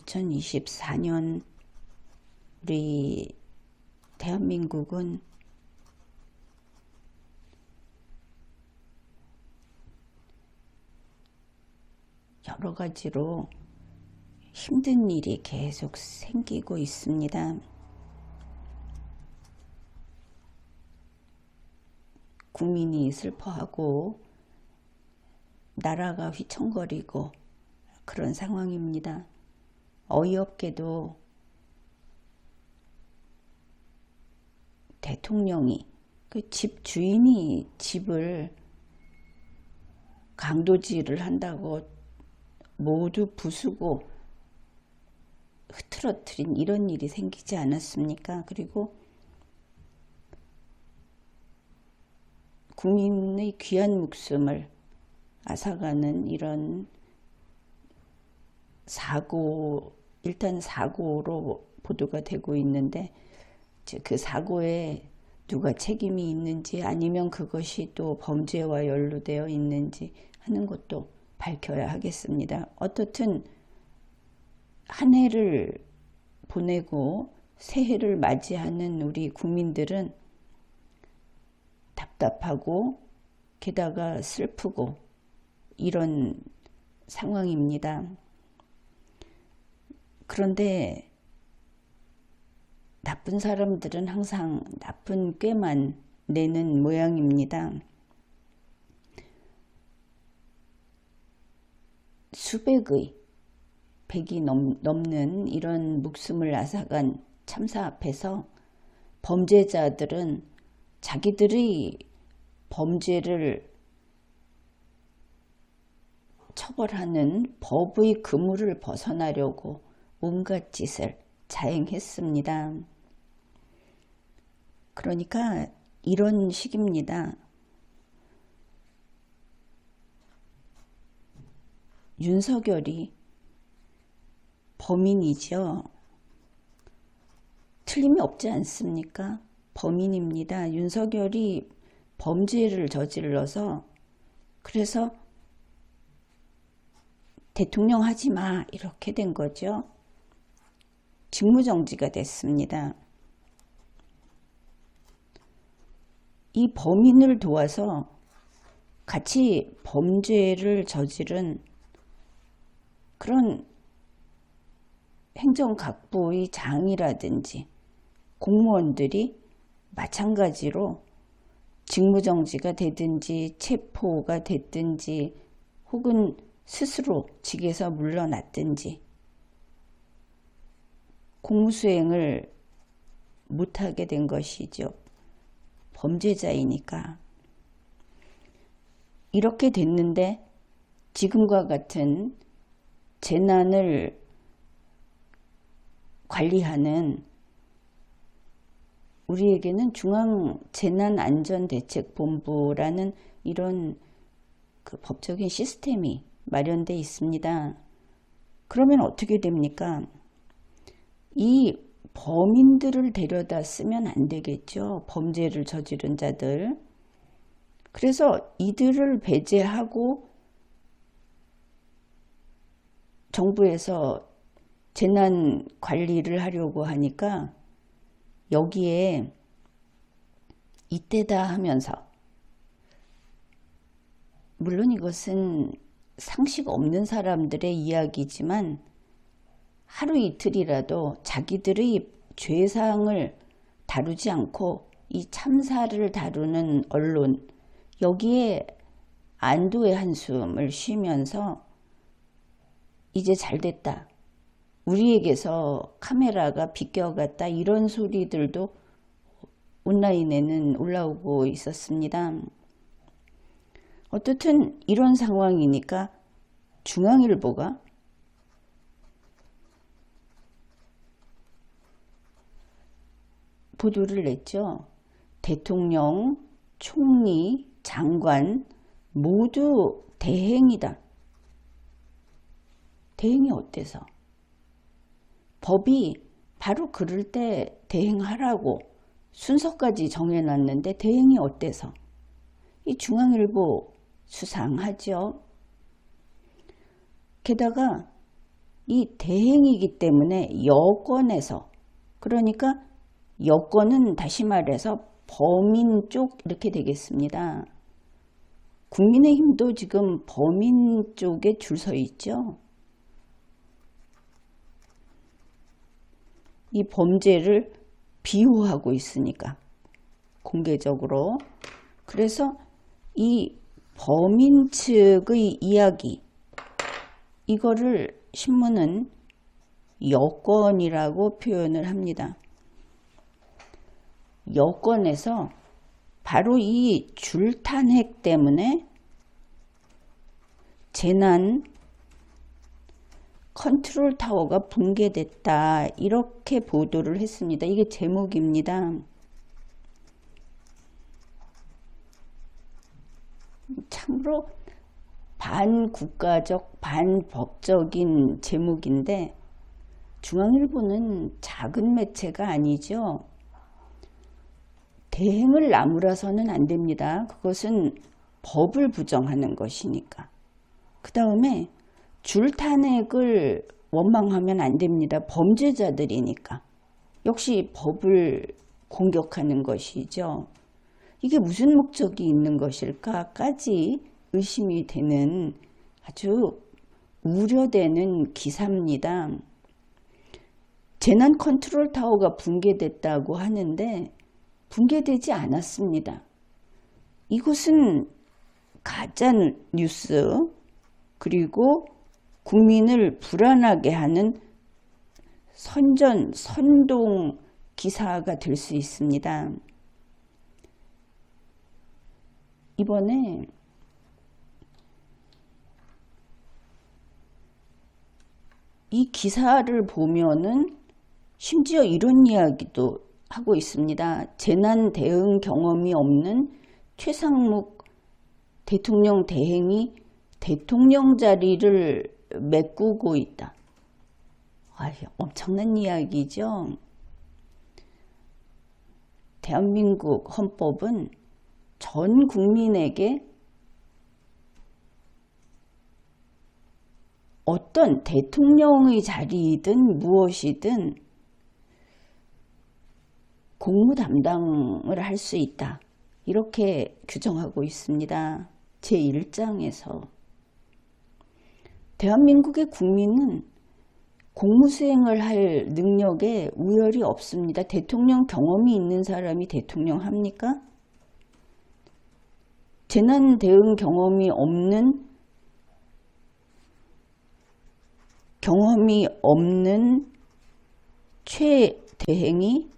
2024년 우리 대한민국은 여러 가지로 힘든 일이 계속 생기고 있습니다. 국민이 슬퍼하고 나라가 휘청거리고 그런 상황입니다. 어이없게도 대통령이 그 집 주인이 집을 강도질을 한다고 모두 부수고 흐트러뜨린 이런 일이 생기지 않았습니까? 그리고 국민의 귀한 목숨을 앗아가는 이런 일단 사고로 보도가 되고 있는데, 그 사고에 누가 책임이 있는지 아니면 그것이 또 범죄와 연루되어 있는지 하는 것도 밝혀야 하겠습니다. 어떻든 한 해를 보내고 새해를 맞이하는 우리 국민들은 답답하고 게다가 슬프고 이런 상황입니다. 그런데 나쁜 사람들은 항상 나쁜 꾀만 내는 모양입니다. 수백의, 100이 넘는 이런 목숨을 앗아간 참사 앞에서 범죄자들은 자기들의 범죄를 처벌하는 법의 그물을 벗어나려고 온갖 짓을 자행했습니다. 그러니까 이런 식입니다. 윤석열이 범인이죠. 틀림이 없지 않습니까? 범인입니다. 윤석열이 범죄를 저질러서 그래서 대통령 하지 마 이렇게 된 거죠. 직무정지가 됐습니다. 이 범인을 도와서 같이 범죄를 저지른 그런 행정각부의 장이라든지 공무원들이 마찬가지로 직무정지가 되든지 체포가 됐든지 혹은 스스로 직에서 물러났든지 공무수행을 못하게 된 것이죠. 범죄자이니까. 이렇게 됐는데 지금과 같은 재난을 관리하는 우리에게는 중앙재난안전대책본부라는 이런 그 법적인 시스템이 마련되어 있습니다. 그러면 어떻게 됩니까? 이 범인들을 데려다 쓰면 안 되겠죠. 범죄를 저지른 자들. 그래서 이들을 배제하고 정부에서 재난 관리를 하려고 하니까 여기에 이때다 하면서, 물론 이것은 상식 없는 사람들의 이야기지만 하루 이틀이라도 자기들의 죄상을 다루지 않고 이 참사를 다루는 언론, 여기에 안도의 한숨을 쉬면서 이제 잘됐다, 우리에게서 카메라가 비껴갔다, 이런 소리들도 온라인에는 올라오고 있었습니다. 어떻든 이런 상황이니까 중앙일보가 보도를 냈죠. 대통령, 총리, 장관 모두 대행이다. 대행이 어때서? 법이 바로 그럴 때 대행하라고 순서까지 정해놨는데 대행이 어때서? 이 중앙일보 수상하죠. 게다가 이 대행이기 때문에 여권에서, 그러니까 여권은 다시 말해서 범인 쪽 이렇게 되겠습니다. 국민의힘도 지금 범인 쪽에 줄 서 있죠. 이 범죄를 비호하고 있으니까 공개적으로. 그래서 이 범인 측의 이야기, 이거를 신문은 여권이라고 표현을 합니다. 여권에서 바로 이 줄탄핵 때문에 재난 컨트롤 타워가 붕괴됐다, 이렇게 보도를 했습니다. 이게 제목입니다. 참으로 반국가적, 반법적인 제목인데 중앙일보는 작은 매체가 아니죠. 대행을 나무라서는 안 됩니다. 그것은 법을 부정하는 것이니까. 그 다음에 줄탄핵을 원망하면 안 됩니다. 범죄자들이니까. 역시 법을 공격하는 것이죠. 이게 무슨 목적이 있는 것일까까지 의심이 되는 아주 우려되는 기사입니다. 재난 컨트롤 타워가 붕괴됐다고 하는데 붕괴되지 않았습니다. 이것은 가짜 뉴스, 그리고 국민을 불안하게 하는 선동 기사가 될 수 있습니다. 이번에 이 기사를 보면은 심지어 이런 이야기도 하고 있습니다. 재난 대응 경험이 없는 최상목 대통령 대행이 대통령 자리를 메꾸고 있다. 엄청난 이야기죠. 대한민국 헌법은 전 국민에게 어떤 대통령의 자리이든 무엇이든 공무 담당을 할 수 있다, 이렇게 규정하고 있습니다. 제1장에서. 대한민국의 국민은 공무수행을 할 능력에 우열이 없습니다. 대통령 경험이 있는 사람이 대통령 합니까? 재난 대응 경험이 없는 최 대행이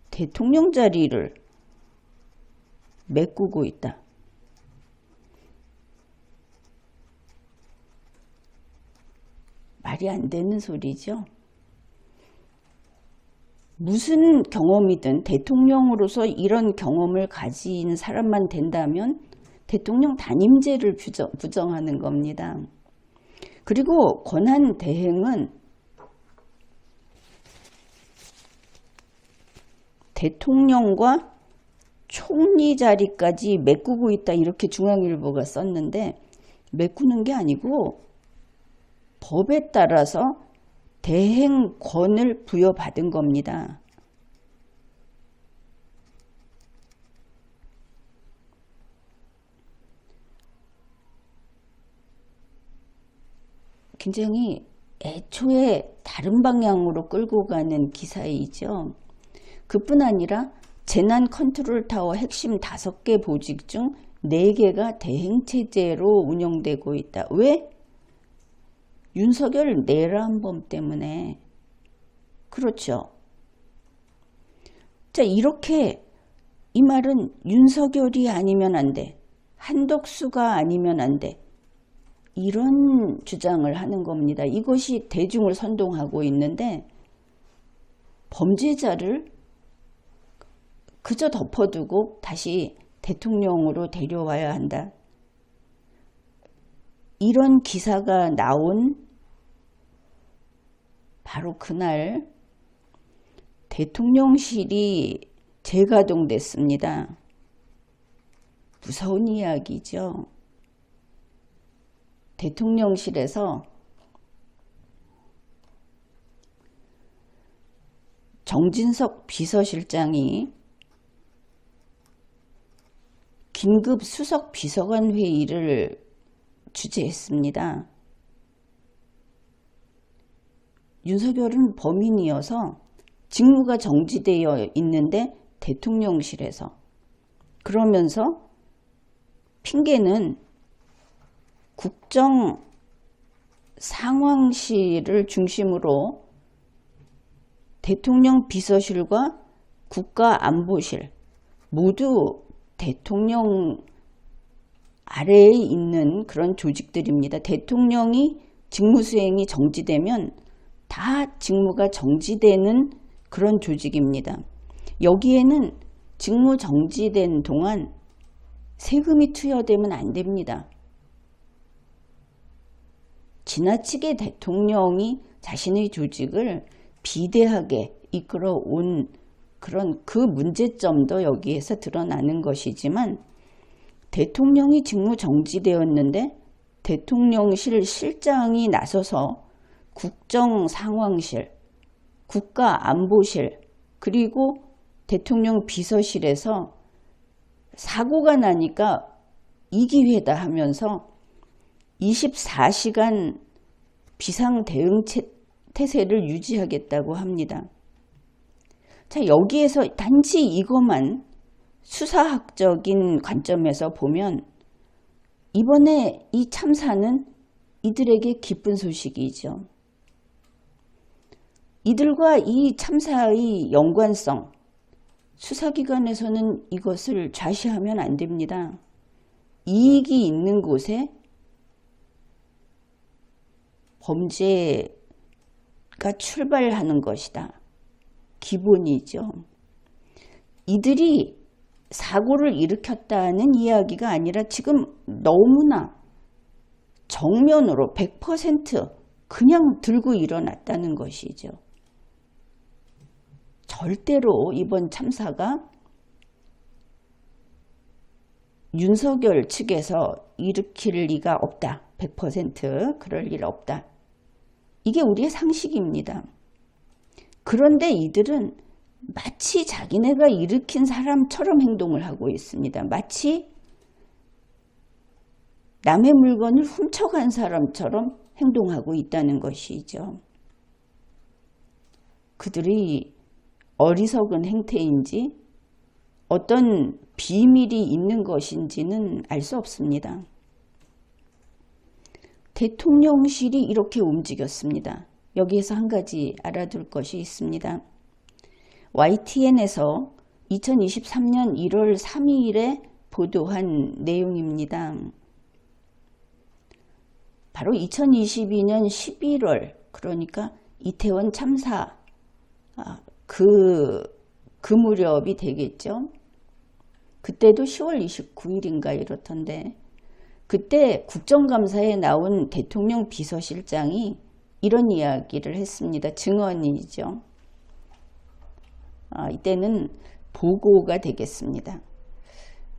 대통령 자리를 메꾸고 있다. 말이 안 되는 소리죠. 무슨 경험이든 대통령으로서 이런 경험을 가진 사람만 된다면 대통령 단임제를 부정하는 겁니다. 그리고 권한 대행은 대통령과 총리 자리까지 메꾸고 있다, 이렇게 중앙일보가 썼는데 메꾸는 게 아니고 법에 따라서 대행권을 부여받은 겁니다. 굉장히 애초에 다른 방향으로 끌고 가는 기사이죠. 그뿐 아니라 재난 컨트롤 타워 핵심 5개 보직 중 4개가 대행체제로 운영되고 있다. 왜? 윤석열 내란범 때문에. 그렇죠. 자, 이렇게 이 말은 윤석열이 아니면 안 돼, 한덕수가 아니면 안 돼, 이런 주장을 하는 겁니다. 이것이 대중을 선동하고 있는데 범죄자를 그저 덮어두고 다시 대통령으로 데려와야 한다, 이런 기사가 나온 바로 그날 대통령실이 재가동됐습니다. 무서운 이야기죠. 대통령실에서 정진석 비서실장이 긴급 수석 비서관 회의를 주재했습니다. 윤석열은 범인이어서 직무가 정지되어 있는데 대통령실에서, 그러면서 핑계는 국정상황실을 중심으로 대통령 비서실과 국가안보실 모두 대통령 아래에 있는 그런 조직들입니다. 대통령이 직무수행이 정지되면 다 직무가 정지되는 그런 조직입니다. 여기에는 직무 정지된 동안 세금이 투여되면 안 됩니다. 지나치게 대통령이 자신의 조직을 비대하게 이끌어온 그런 그 문제점도 여기에서 드러나는 것이지만, 대통령이 직무 정지되었는데 대통령실 실장이 나서서 국정상황실, 국가안보실, 그리고 대통령 비서실에서 사고가 나니까 이 기회다 하면서 24시간 비상대응 태세를 유지하겠다고 합니다. 자, 여기에서 단지 이것만 수사학적인 관점에서 보면 이번에 이 참사는 이들에게 기쁜 소식이죠. 이들과 이 참사의 연관성, 수사기관에서는 이것을 좌시하면 안 됩니다. 이익이 있는 곳에 범죄가 출발하는 것이다. 기본이죠. 이들이 사고를 일으켰다는 이야기가 아니라 지금 너무나 정면으로 100% 그냥 들고 일어났다는 것이죠. 절대로 이번 참사가 윤석열 측에서 일으킬 리가 없다. 100% 그럴 일 없다. 이게 우리의 상식입니다. 그런데 이들은 마치 자기네가 일으킨 사람처럼 행동을 하고 있습니다. 마치 남의 물건을 훔쳐간 사람처럼 행동하고 있다는 것이죠. 그들이 어리석은 행태인지 어떤 비밀이 있는 것인지는 알 수 없습니다. 대통령실이 이렇게 움직였습니다. 여기에서 한 가지 알아둘 것이 있습니다. YTN에서 2023년 1월 3일에 보도한 내용입니다. 바로 2022년 11월, 그러니까 이태원 참사 그 무렵이 되겠죠. 그때도 10월 29일인가 이렇던데, 그때 국정감사에 나온 대통령 비서실장이 이런 이야기를 했습니다. 증언이죠. 이때는 보고가 되겠습니다.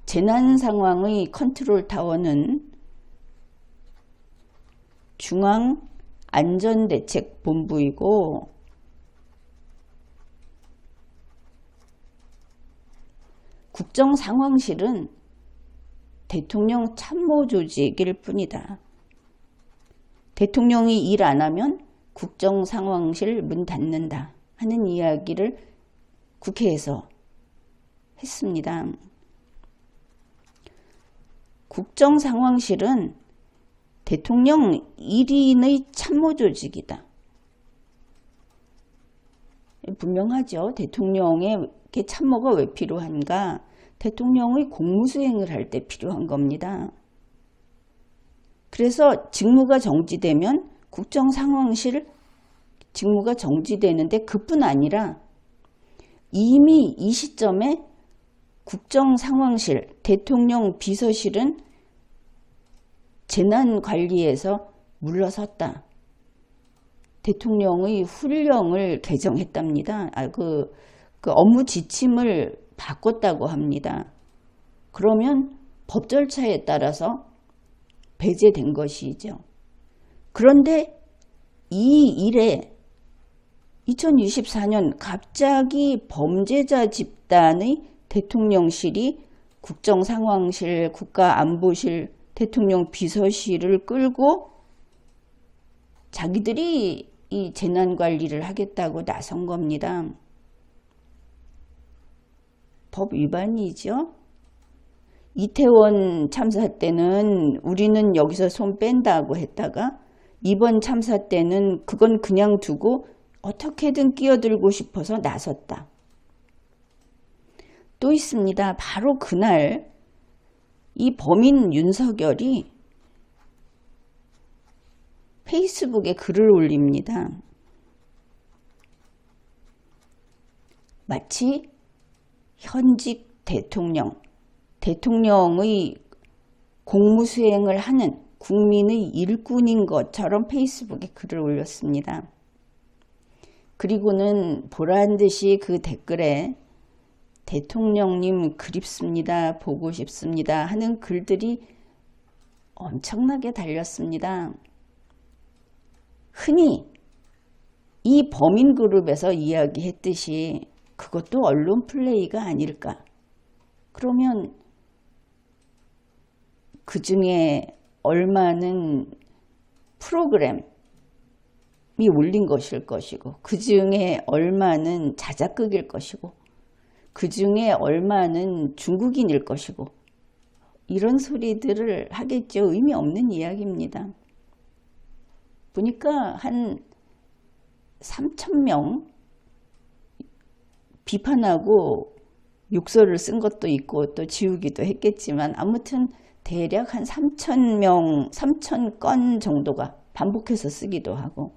재난 상황의 컨트롤 타워는 중앙안전대책본부이고 국정상황실은 대통령 참모조직일 뿐이다. 대통령이 일 안 하면 국정상황실 문 닫는다 하는 이야기를 국회에서 했습니다. 국정상황실은 대통령 1인의 참모조직이다. 분명하죠. 대통령에게 참모가 왜 필요한가? 대통령의 공무수행을 할 때 필요한 겁니다. 그래서 직무가 정지되면 국정상황실 직무가 정지되는데, 그뿐 아니라 이미 이 시점에 국정상황실, 대통령 비서실은 재난관리에서 물러섰다. 대통령의 훈령을 개정했답니다. 그 업무 지침을 바꿨다고 합니다. 그러면 법 절차에 따라서 배제된 것이죠. 그런데 이 일에 2024년 갑자기 범죄자 집단의 대통령실이 국정상황실, 국가안보실, 대통령 비서실을 끌고 자기들이 이 재난관리를 하겠다고 나선 겁니다. 법 위반이죠. 이태원 참사 때는 우리는 여기서 손 뺀다고 했다가 이번 참사 때는 그건 그냥 두고 어떻게든 끼어들고 싶어서 나섰다. 또 있습니다. 바로 그날 이 범인 윤석열이 페이스북에 글을 올립니다. 마치 현직 대통령의 공무수행을 하는 국민의 일꾼인 것처럼 페이스북에 글을 올렸습니다. 그리고는 보란듯이 그 댓글에 대통령님 그립습니다. 보고 싶습니다. 하는 글들이 엄청나게 달렸습니다. 흔히 이 범인 그룹에서 이야기했듯이 그것도 언론 플레이가 아닐까. 그러면 그 중에 얼마는 프로그램이 올린 것일 것이고 그 중에 얼마는 자작극일 것이고 그 중에 얼마는 중국인일 것이고 이런 소리들을 하겠죠. 의미 없는 이야기입니다. 보니까 한 3,000명 비판하고 욕설을 쓴 것도 있고 또 지우기도 했겠지만 아무튼 대략 한 3,000명, 3,000건 정도가 반복해서 쓰기도 하고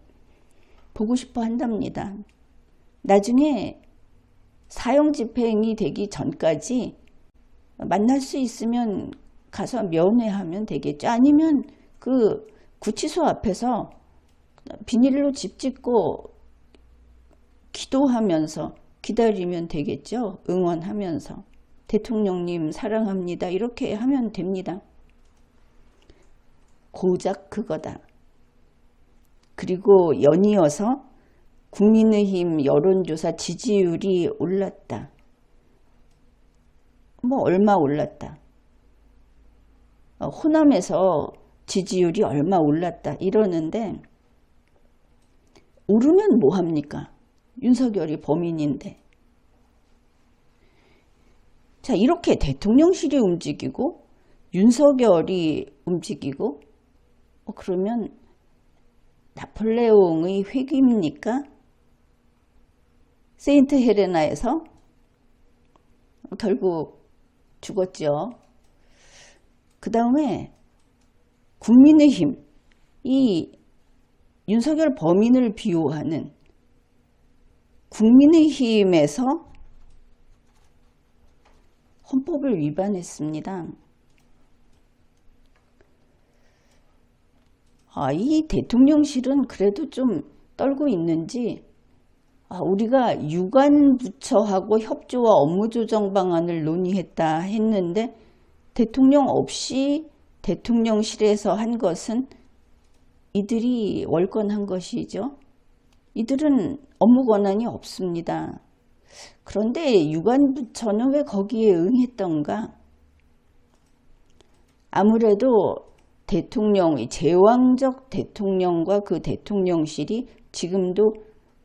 보고 싶어 한답니다. 나중에 사형집행이 되기 전까지 만날 수 있으면 가서 면회하면 되겠죠. 아니면 그 구치소 앞에서 비닐로 집 짓고 기도하면서 기다리면 되겠죠. 응원하면서 대통령님 사랑합니다. 이렇게 하면 됩니다. 고작 그거다. 그리고 연이어서 국민의힘 여론조사 지지율이 올랐다. 뭐 얼마 올랐다. 호남에서 지지율이 얼마 올랐다 이러는데 오르면 뭐합니까? 윤석열이 범인인데. 자, 이렇게 대통령실이 움직이고 윤석열이 움직이고 그러면 나폴레옹의 회귀입니까? 세인트 헬레나에서 결국 죽었죠. 그 다음에 국민의힘, 이 윤석열 범인을 비호하는 국민의힘에서 헌법을 위반했습니다. 이 대통령실은 그래도 좀 떨고 있는지 우리가 유관부처하고 협조와 업무조정 방안을 논의했다 했는데 대통령 없이 대통령실에서 한 것은 이들이 월권한 것이죠. 이들은 업무 권한이 없습니다. 그런데 유관부처는 왜 거기에 응했던가? 아무래도 대통령의 제왕적 대통령과 그 대통령실이 지금도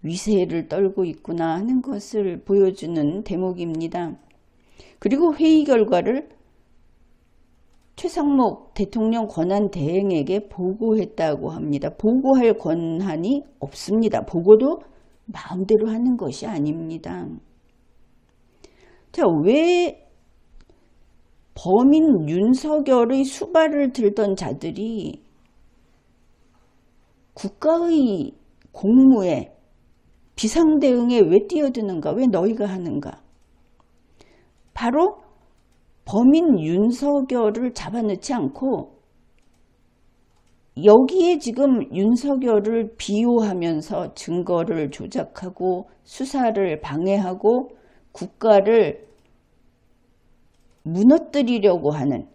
위세를 떨고 있구나 하는 것을 보여주는 대목입니다. 그리고 회의 결과를 최상목 대통령 권한대행에게 보고했다고 합니다. 보고할 권한이 없습니다. 보고도 마음대로 하는 것이 아닙니다. 자, 왜 범인 윤석열의 수발을 들던 자들이 국가의 공무에 비상대응에 왜 뛰어드는가? 왜 너희가 하는가? 바로 범인 윤석열을 잡아넣지 않고 여기에 지금 윤석열을 비호하면서 증거를 조작하고 수사를 방해하고 국가를 무너뜨리려고 하는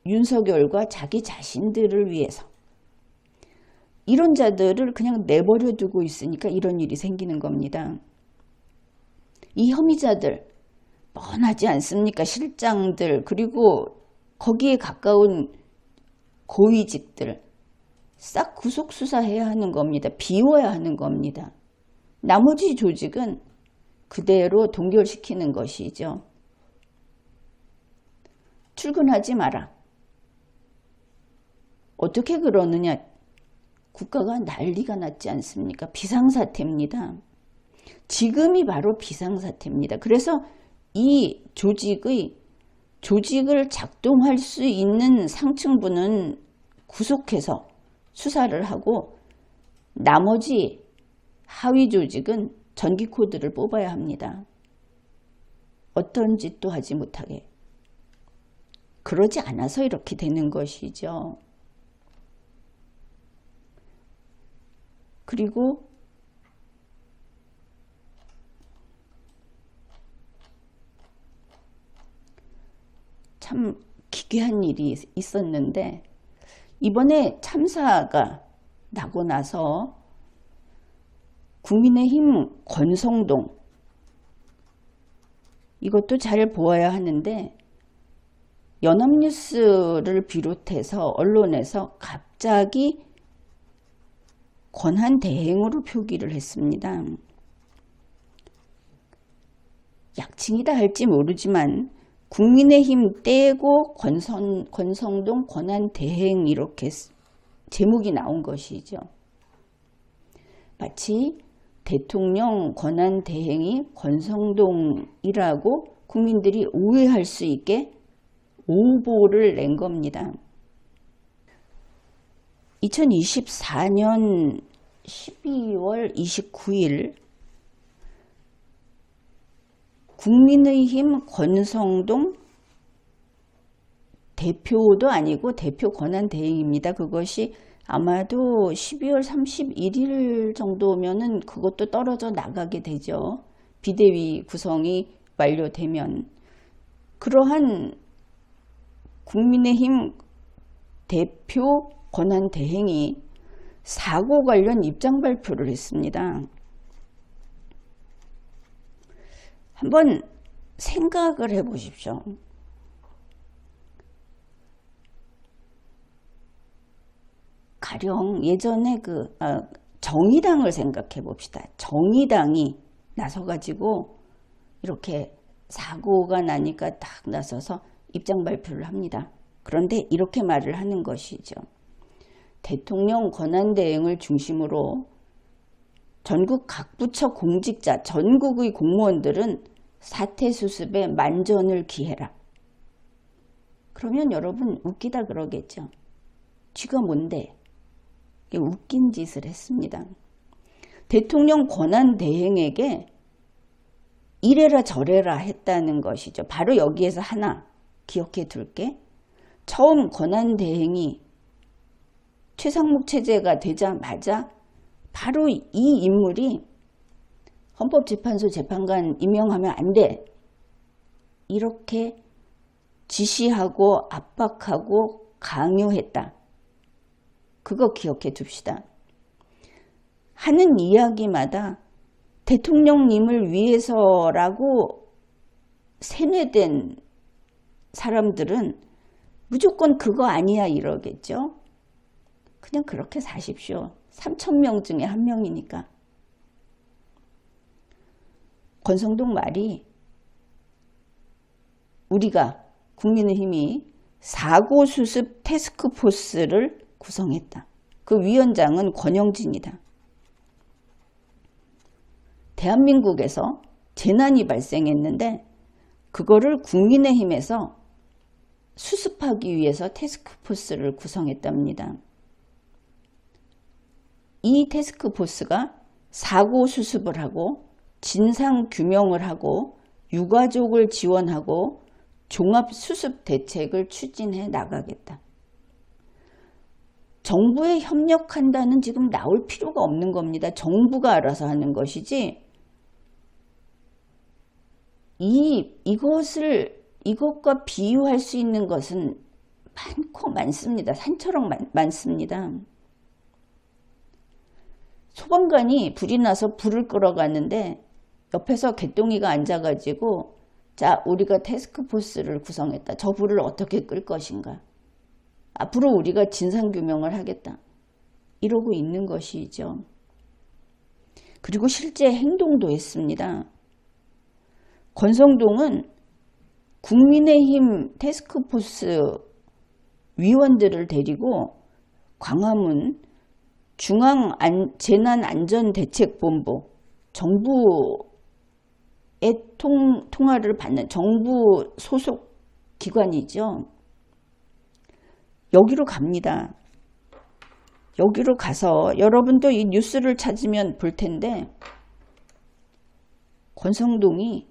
윤석열과 자기 자신들을 위해서 이런 자들을 그냥 내버려 두고 있으니까 이런 일이 생기는 겁니다. 이 혐의자들 뻔하지 않습니까? 실장들, 그리고 거기에 가까운 고위직들 싹 구속 수사해야 하는 겁니다. 비워야 하는 겁니다. 나머지 조직은 그대로 동결시키는 것이죠. 출근하지 마라. 어떻게 그러느냐? 국가가 난리가 났지 않습니까? 비상사태입니다. 지금이 바로 비상사태입니다. 그래서 이 조직을 작동할 수 있는 상층부는 구속해서 수사를 하고 나머지 하위 조직은 전기 코드를 뽑아야 합니다. 어떤 짓도 하지 못하게. 그러지 않아서 이렇게 되는 것이죠. 그리고 참 기괴한 일이 있었는데 이번에 참사가 나고 나서 국민의힘 권성동 이것도 잘 보아야 하는데 연합뉴스를 비롯해서 언론에서 갑자기 권한대행으로 표기를 했습니다. 약칭이다 할지 모르지만 국민의힘 떼고 권성동 권한대행 이렇게 제목이 나온 것이죠. 마치 대통령 권한대행이 권성동이라고 국민들이 오해할 수 있게 오보를 낸 겁니다. 2024년 12월 29일 국민의힘 권성동 대표도 아니고 대표 권한대행입니다. 그것이 아마도 12월 31일 정도면은 그것도 떨어져 나가게 되죠. 비대위 구성이 완료되면. 그러한 국민의힘 대표 권한대행이 사고 관련 입장 발표를 했습니다. 한번 생각을 해보십시오. 가령 예전에 정의당을 생각해 봅시다. 정의당이 나서가지고 이렇게 사고가 나니까 딱 나서서 입장 발표를 합니다. 그런데 이렇게 말을 하는 것이죠. 대통령 권한대행을 중심으로 전국 각 부처 공직자, 전국의 공무원들은 사태 수습에 만전을 기해라. 그러면 여러분 웃기다 그러겠죠. 쥐가 뭔데? 웃긴 짓을 했습니다. 대통령 권한대행에게 이래라 저래라 했다는 것이죠. 바로 여기에서 하나 기억해 둘게. 처음 권한대행이 최상목 체제가 되자마자 바로 이 인물이 헌법재판소 재판관 임명하면 안 돼. 이렇게 지시하고 압박하고 강요했다. 그거 기억해 둡시다. 하는 이야기마다 대통령님을 위해서라고 세뇌된 사람들은 무조건 그거 아니야 이러겠죠. 그냥 그렇게 사십시오. 3,000명 중에 한 명이니까. 권성동 말이 우리가 국민의힘이 사고수습 태스크포스를 구성했다. 그 위원장은 권영진이다. 대한민국에서 재난이 발생했는데 그거를 국민의힘에서 수습하기 위해서 태스크포스를 구성했답니다. 이 태스크포스가 사고 수습을 하고 진상 규명을 하고 유가족을 지원하고 종합 수습 대책을 추진해 나가겠다. 정부에 협력한다는 지금 나올 필요가 없는 겁니다. 정부가 알아서 하는 것이지 이것과 비유할 수 있는 것은 많고 많습니다. 산처럼 많습니다. 소방관이 불이 나서 불을 끌어갔는데 옆에서 개똥이가 앉아가지고 자, 우리가 태스크포스를 구성했다. 저 불을 어떻게 끌 것인가. 앞으로 우리가 진상규명을 하겠다. 이러고 있는 것이죠. 그리고 실제 행동도 했습니다. 권성동은 국민의힘 태스크포스 위원들을 데리고 광화문 중앙재난안전대책본부 정부의 통화를 받는 정부 소속 기관이죠. 여기로 갑니다. 여기로 가서 여러분도 이 뉴스를 찾으면 볼 텐데 권성동이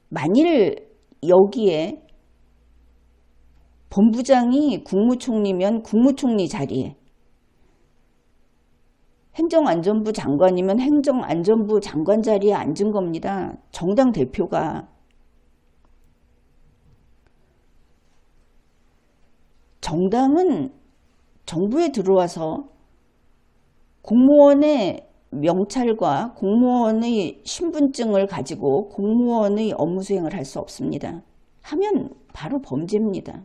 만일 여기에 본부장이 국무총리면 국무총리 자리에, 행정안전부 장관이면 행정안전부 장관 자리에 앉은 겁니다. 정당 대표가. 정당은 정부에 들어와서 공무원의 명찰과 공무원의 신분증을 가지고 공무원의 업무 수행을 할 수 없습니다. 하면 바로 범죄입니다.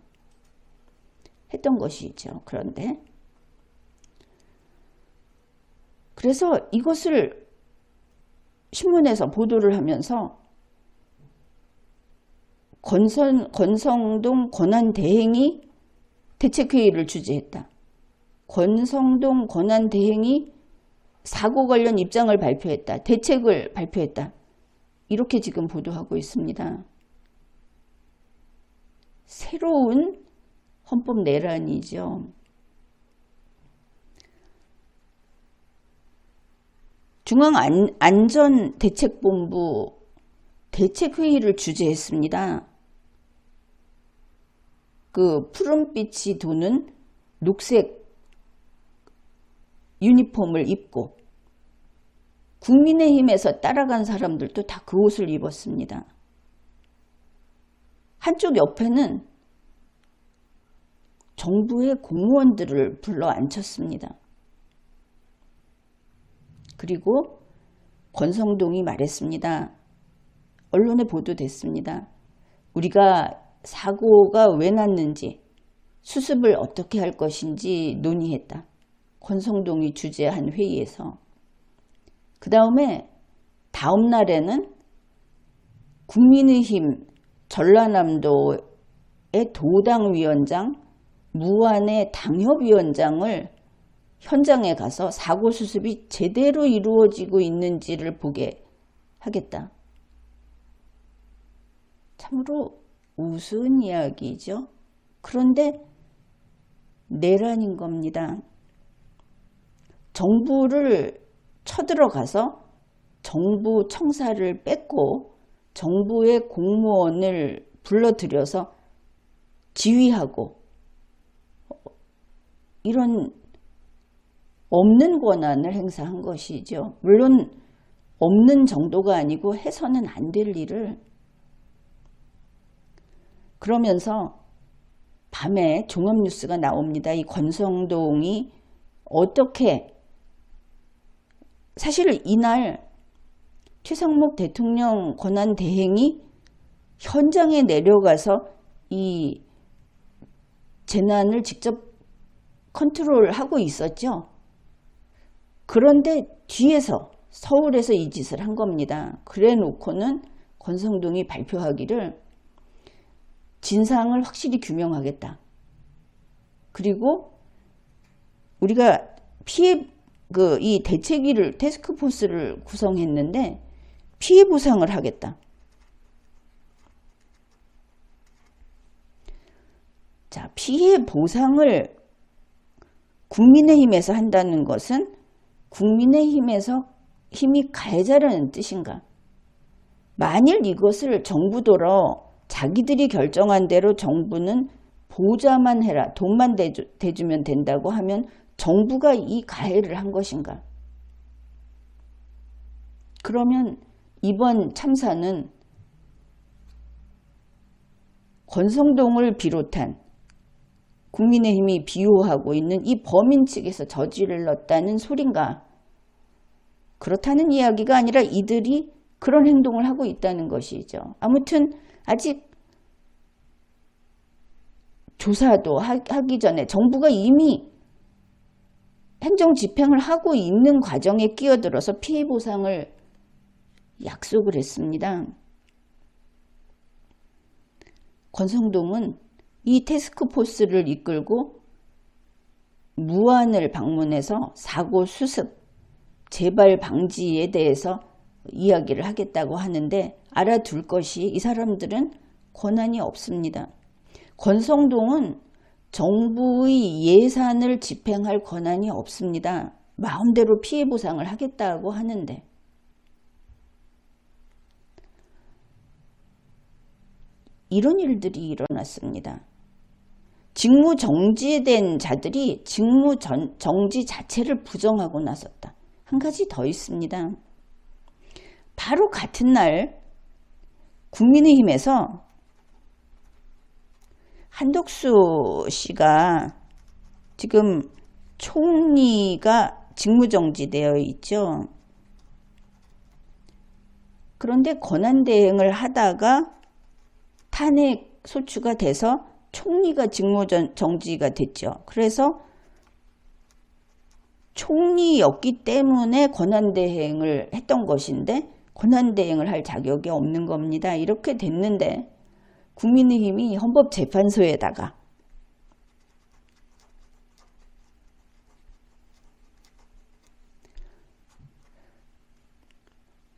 했던 것이죠. 그런데 그래서 이것을 신문에서 보도를 하면서 권성동 권한대행이 대책회의를 주재했다. 권성동 권한대행이 사고 관련 입장을 발표했다. 대책을 발표했다. 이렇게 지금 보도하고 있습니다. 새로운 헌법 내란이죠. 중앙안전대책본부 대책회의를 주재했습니다. 그 푸른빛이 도는 녹색 유니폼을 입고 국민의힘에서 따라간 사람들도 다 그 옷을 입었습니다. 한쪽 옆에는 정부의 공무원들을 불러 앉혔습니다. 그리고 권성동이 말했습니다. 언론에 보도됐습니다. 우리가 사고가 왜 났는지, 수습을 어떻게 할 것인지 논의했다. 권성동이 주재한 회의에서. 그 다음에 다음 날에는 국민의힘 전라남도의 도당위원장, 무안의 당협위원장을 현장에 가서 사고 수습이 제대로 이루어지고 있는지를 보게 하겠다. 참으로 우스운 이야기죠. 그런데 내란인 겁니다. 정부를 쳐들어가서 정부 청사를 뺏고 정부의 공무원을 불러들여서 지휘하고 이런 없는 권한을 행사한 것이죠. 물론 없는 정도가 아니고 해서는 안 될 일을. 그러면서 밤에 종합뉴스가 나옵니다. 이 권성동이 어떻게, 사실 이날 최상목 대통령 권한대행이 현장에 내려가서 이 재난을 직접 컨트롤하고 있었죠. 그런데 뒤에서 서울에서 이 짓을 한 겁니다. 그래 놓고는 권성동이 발표하기를 진상을 확실히 규명하겠다. 그리고 우리가 이 대책위를, 태스크포스를 구성했는데 피해 보상을 하겠다. 자, 피해 보상을 국민의힘에서 한다는 것은 국민의힘에서 힘이 가해자라는 뜻인가? 만일 이것을 정부더러 자기들이 결정한 대로 정부는 보좌만 해라, 돈만 대주면 된다고 하면 정부가 이 가해를 한 것인가? 그러면 이번 참사는 권성동을 비롯한 국민의힘이 비호하고 있는 이 범인 측에서 저질렀다는 소린가? 그렇다는 이야기가 아니라 이들이 그런 행동을 하고 있다는 것이죠. 아무튼 아직 조사도 하기 전에 정부가 이미 행정 집행을 하고 있는 과정에 끼어들어서 피해 보상을 약속을 했습니다. 권성동은 이 태스크포스를 이끌고 무안을 방문해서 사고 수습, 재발 방지에 대해서 이야기를 하겠다고 하는데 알아둘 것이 이 사람들은 권한이 없습니다. 권성동은 정부의 예산을 집행할 권한이 없습니다. 마음대로 피해 보상을 하겠다고 하는데 이런 일들이 일어났습니다. 직무 정지된 자들이 직무 정지 자체를 부정하고 나섰다. 한 가지 더 있습니다. 바로 같은 날 국민의힘에서 한덕수 씨가 지금 총리가 직무정지되어 있죠. 그런데 권한대행을 하다가 탄핵 소추가 돼서 총리가 직무정지가 됐죠. 그래서 총리였기 때문에 권한대행을 했던 것인데 권한대행을 할 자격이 없는 겁니다. 이렇게 됐는데 국민의힘이 헌법재판소에다가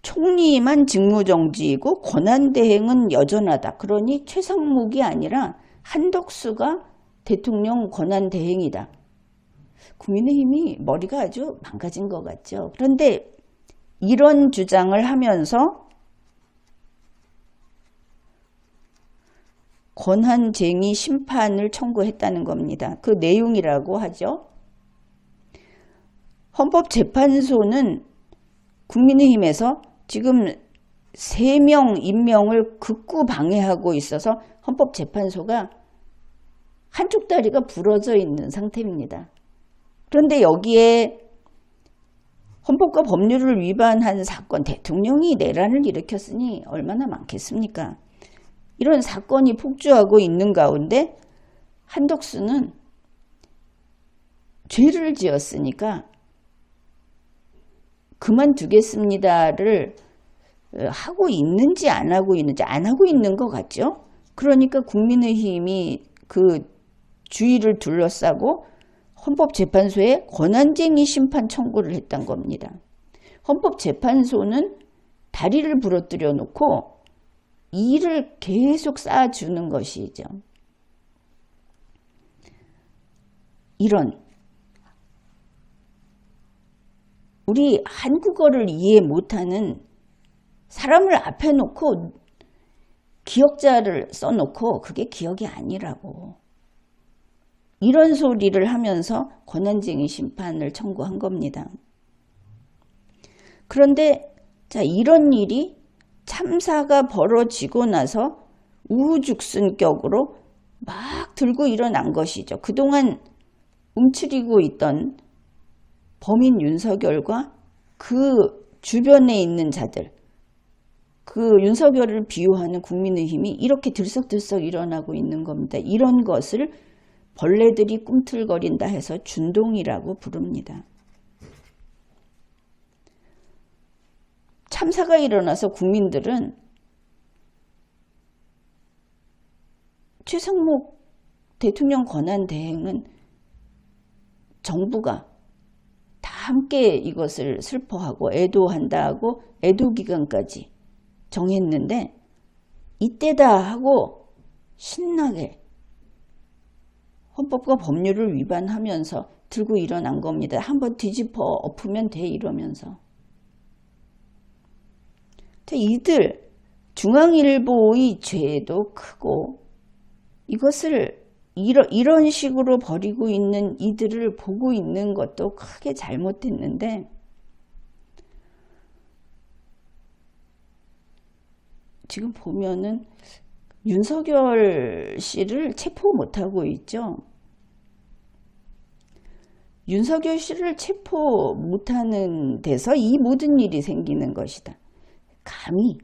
총리만 직무정지이고 권한대행은 여전하다. 그러니 최상목이 아니라 한덕수가 대통령 권한대행이다. 국민의힘이 머리가 아주 망가진 것 같죠. 그런데 이런 주장을 하면서 권한쟁의 심판을 청구했다는 겁니다. 그 내용이라고 하죠. 헌법재판소는 국민의힘에서 지금 3명 임명을 극구 방해하고 있어서 헌법재판소가 한쪽 다리가 부러져 있는 상태입니다. 그런데 여기에 헌법과 법률을 위반한 사건, 대통령이 내란을 일으켰으니 얼마나 많겠습니까? 이런 사건이 폭주하고 있는 가운데 한덕수는 죄를 지었으니까 그만두겠습니다를 하고 있는지 안 하고 있는 것 같죠. 그러니까 국민의힘이 그 주의를 둘러싸고 헌법재판소에 권한쟁의 심판 청구를 했던 겁니다. 헌법재판소는 다리를 부러뜨려 놓고 일을 계속 쌓아주는 것이죠. 이런 우리 한국어를 이해 못하는 사람을 앞에 놓고 기억자를 써놓고 그게 기억이 아니라고. 이런 소리를 하면서 권한쟁의 심판을 청구한 겁니다. 그런데 자, 이런 일이 참사가 벌어지고 나서 우후죽순격으로 막 들고 일어난 것이죠. 그동안 움츠리고 있던 범인 윤석열과 그 주변에 있는 자들, 그 윤석열을 비호하는 국민의힘이 이렇게 들썩들썩 일어나고 있는 겁니다. 이런 것을 벌레들이 꿈틀거린다 해서 준동이라고 부릅니다. 참사가 일어나서 국민들은 최상목 대통령 권한대행은 정부가 다 함께 이것을 슬퍼하고 애도한다 하고 애도기간까지 정했는데 이때다 하고 신나게 헌법과 법률을 위반하면서 들고 일어난 겁니다. 한번 뒤집어 엎으면 돼 이러면서. 이들 중앙일보의 죄도 크고 이것을 이런 식으로 벌이고 있는 이들을 보고 있는 것도 크게 잘못됐는데 지금 보면은 윤석열 씨를 체포 못하고 있죠. 윤석열 씨를 체포 못하는 데서 이 모든 일이 생기는 것이다. 감히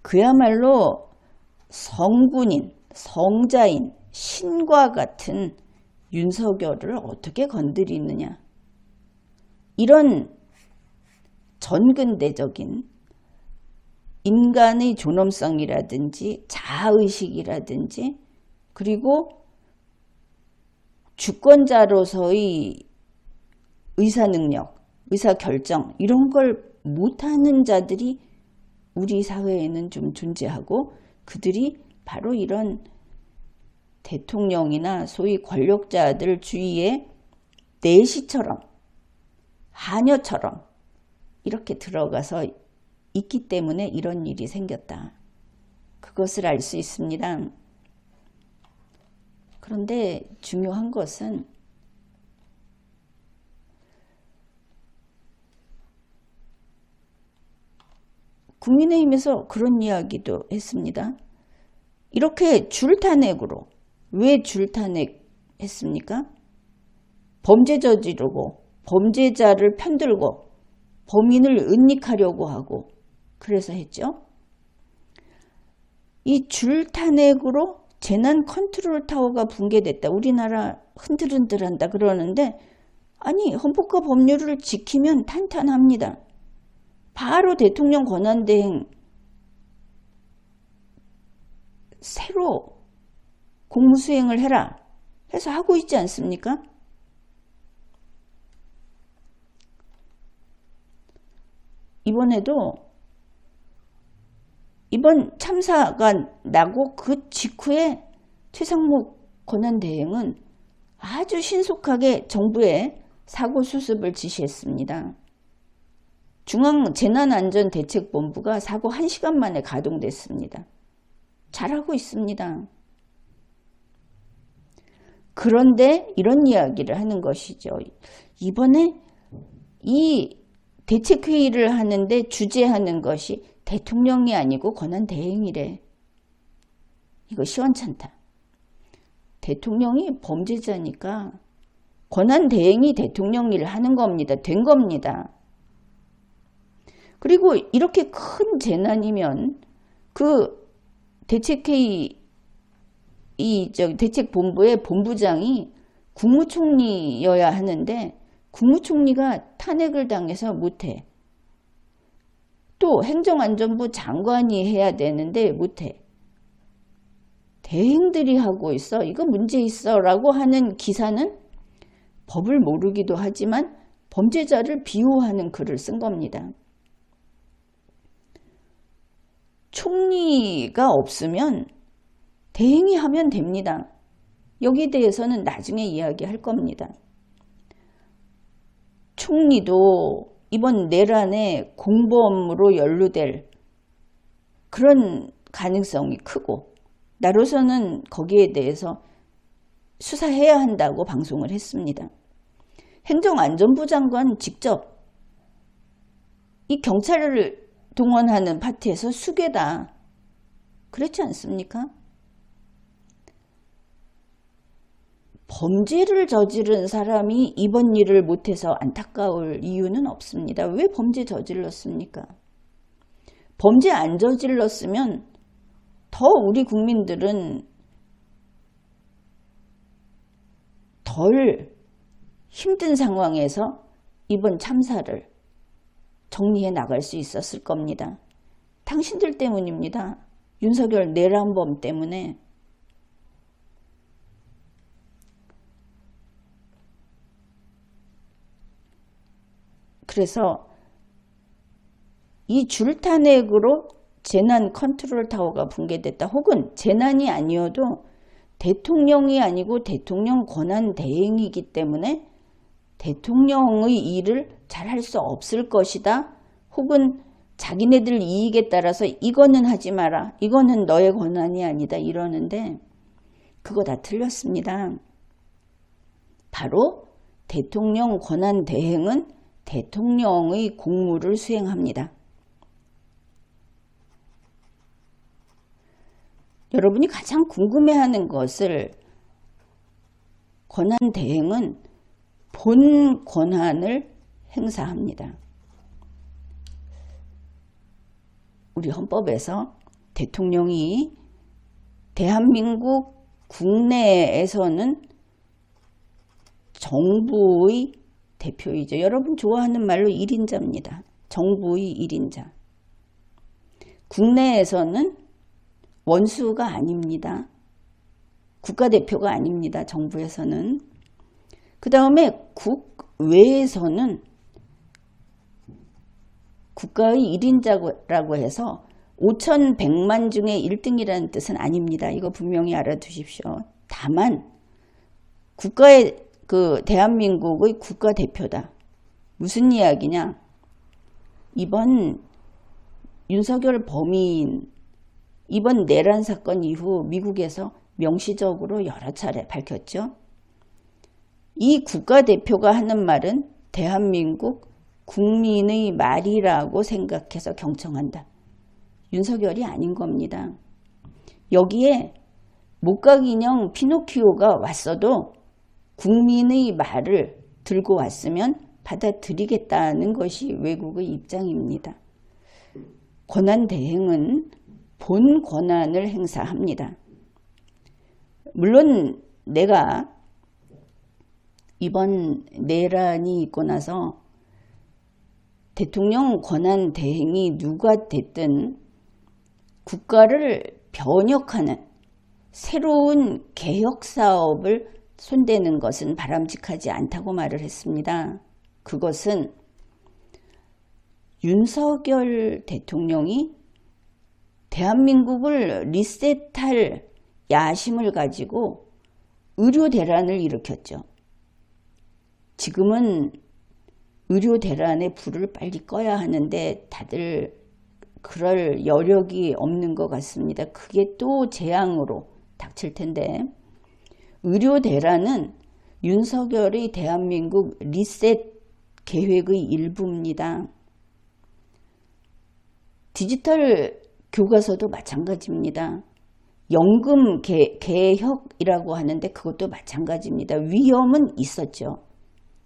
그야말로 성군인, 성자인, 신과 같은 윤석열을 어떻게 건드리느냐. 이런 전근대적인 인간의 존엄성이라든지 자아의식이라든지 그리고 주권자로서의 의사능력, 의사결정 이런 걸 못하는 자들이 우리 사회에는 좀 존재하고 그들이 바로 이런 대통령이나 소위 권력자들 주위에 내시처럼 하녀처럼 이렇게 들어가서 있기 때문에 이런 일이 생겼다. 그것을 알 수 있습니다. 그런데 중요한 것은 국민의힘에서 그런 이야기도 했습니다. 이렇게 줄탄핵으로 왜 줄탄핵했습니까? 범죄 저지르고 범죄자를 편들고 범인을 은닉하려고 하고 그래서 했죠. 이 줄탄핵으로 재난 컨트롤 타워가 붕괴됐다. 우리나라 흔들흔들한다 그러는데 아니 헌법과 법률을 지키면 탄탄합니다. 바로 대통령 권한대행 새로 공무수행을 해라 해서 하고 있지 않습니까? 이번에도 이번 참사가 나고 그 직후에 최상목 권한대행은 아주 신속하게 정부에 사고 수습을 지시했습니다. 중앙재난안전대책본부가 사고 1시간 만에 가동됐습니다. 잘하고 있습니다. 그런데 이런 이야기를 하는 것이죠. 이번에 이 대책회의를 하는데 주재하는 것이 대통령이 아니고 권한대행이래. 이거 시원찮다. 대통령이 범죄자니까 권한대행이 대통령 일을 하는 겁니다. 된 겁니다. 그리고 이렇게 큰 재난이면 그 대책회의 대책본부의 본부장이 국무총리여야 하는데 국무총리가 탄핵을 당해서 못해. 또 행정안전부 장관이 해야 되는데 못해. 대행들이 하고 있어. 이거 문제 있어 라고 하는 기사는 법을 모르기도 하지만 범죄자를 비호하는 글을 쓴 겁니다. 총리가 없으면 대행이 하면 됩니다. 여기에 대해서는 나중에 이야기할 겁니다. 총리도 이번 내란에 공범으로 연루될 그런 가능성이 크고 나로서는 거기에 대해서 수사해야 한다고 방송을 했습니다. 행정안전부 장관 직접 이 경찰을 동원하는 파티에서 수괴다. 그렇지 않습니까? 범죄를 저지른 사람이 이번 일을 못해서 안타까울 이유는 없습니다. 왜 범죄 저질렀습니까? 범죄 안 저질렀으면 더 우리 국민들은 덜 힘든 상황에서 이번 참사를 정리해 나갈 수 있었을 겁니다. 당신들 때문입니다. 윤석열 내란범 때문에. 그래서 이 줄탄핵으로 재난 컨트롤 타워가 붕괴됐다. 혹은 재난이 아니어도 대통령이 아니고 대통령 권한 대행이기 때문에 대통령의 일을 잘할 수 없을 것이다. 혹은 자기네들 이익에 따라서 이거는 하지 마라. 이거는 너의 권한이 아니다. 이러는데 그거 다 틀렸습니다. 바로 대통령 권한 대행은 대통령의 공무를 수행합니다. 여러분이 가장 궁금해하는 것을 권한대행은 본 권한을 행사합니다. 우리 헌법에서 대통령이 대한민국 국내에서는 정부의 대표이죠. 여러분 좋아하는 말로 1인자입니다. 정부의 1인자. 국내에서는 원수가 아닙니다. 국가대표가 아닙니다. 정부에서는. 그 다음에 국외에서는 국가의 1인자라고 해서 5,100만 중에 1등이라는 뜻은 아닙니다. 이거 분명히 알아두십시오. 다만 국가의 대한민국의 국가대표다. 무슨 이야기냐? 이번 윤석열 범인 이번 내란 사건 이후 미국에서 명시적으로 여러 차례 밝혔죠. 이 국가대표가 하는 말은 대한민국 국민의 말이라고 생각해서 경청한다. 윤석열이 아닌 겁니다. 여기에 목각인형 피노키오가 왔어도 국민의 말을 들고 왔으면 받아들이겠다는 것이 외국의 입장입니다. 권한대행은 본 권한을 행사합니다. 물론 내가 이번 내란이 있고 나서 대통령 권한대행이 누가 됐든 국가를 변혁하는 새로운 개혁사업을 손대는 것은 바람직하지 않다고 말을 했습니다. 그것은 윤석열 대통령이 대한민국을 리셋할 야심을 가지고 의료 대란을 일으켰죠. 지금은 의료 대란의 불을 빨리 꺼야 하는데 다들 그럴 여력이 없는 것 같습니다. 그게 또 재앙으로 닥칠 텐데 의료 대란은 윤석열의 대한민국 리셋 계획의 일부입니다. 디지털 교과서도 마찬가지입니다. 연금 개혁이라고 하는데 그것도 마찬가지입니다. 위험은 있었죠.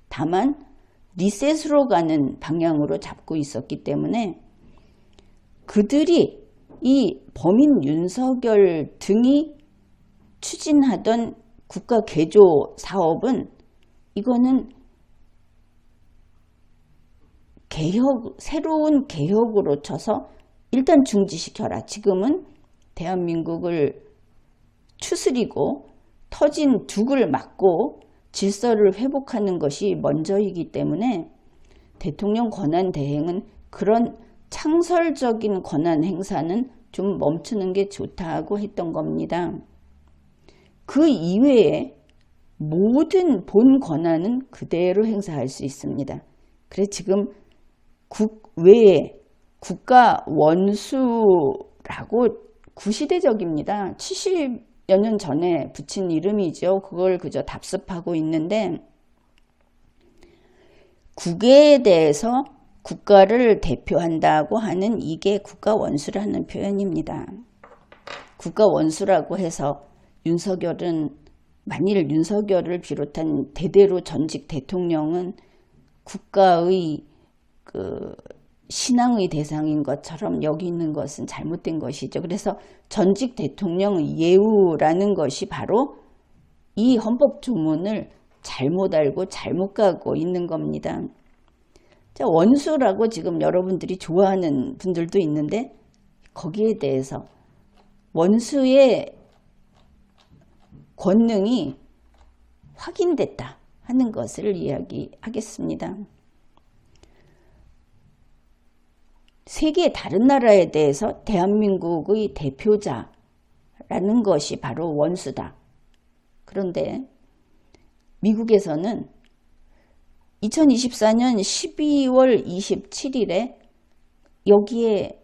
다만 리셋으로 가는 방향으로 잡고 있었기 때문에 그들이 이 범인 윤석열 등이 추진하던 국가 개조 사업은 이거는 새로운 개혁으로 쳐서 일단 중지시켜라. 지금은 대한민국을 추스리고 터진 둑을 막고 질서를 회복하는 것이 먼저이기 때문에 대통령 권한대행은 그런 창설적인 권한 행사는 좀 멈추는 게 좋다고 했던 겁니다. 그 이외에 모든 본 권한은 그대로 행사할 수 있습니다. 그래서 지금 국외에 국가 원수라고 구시대적입니다. 70여 년 전에 붙인 이름이죠. 그걸 그저 답습하고 있는데 국외에 대해서 국가를 대표한다고 하는 이게 국가 원수라는 표현입니다. 국가 원수라고 해서 만일 윤석열을 비롯한 대대로 전직 대통령은 국가의 신앙의 대상인 것처럼 여기 있는 것은 잘못된 것이죠. 그래서 전직 대통령 예우라는 것이 바로 이 헌법 조문을 잘못 알고 잘못 가고 있는 겁니다. 자, 원수라고 지금 여러분들이 좋아하는 분들도 있는데 거기에 대해서 원수의 권능이 확인됐다 하는 것을 이야기하겠습니다. 세계 다른 나라에 대해서 대한민국의 대표자라는 것이 바로 원수다. 그런데 미국에서는 2024년 12월 27일에 여기에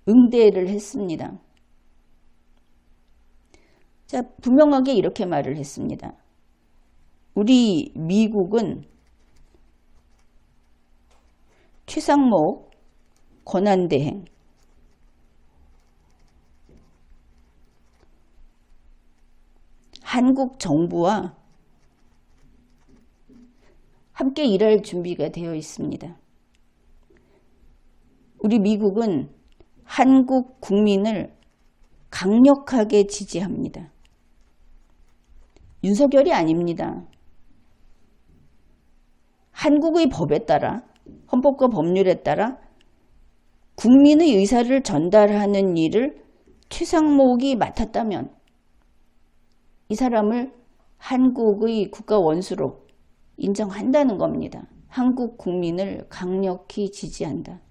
응대를 했습니다. 자, 분명하게 이렇게 말을 했습니다. 우리 미국은 최상목 권한대행 한국 정부와 함께 일할 준비가 되어 있습니다. 우리 미국은 한국 국민을 강력하게 지지합니다. 윤석열이 아닙니다. 한국의 법에 따라, 헌법과 법률에 따라 국민의 의사를 전달하는 일을 최상목이 맡았다면 이 사람을 한국의 국가 원수로 인정한다는 겁니다. 한국 국민을 강력히 지지한다.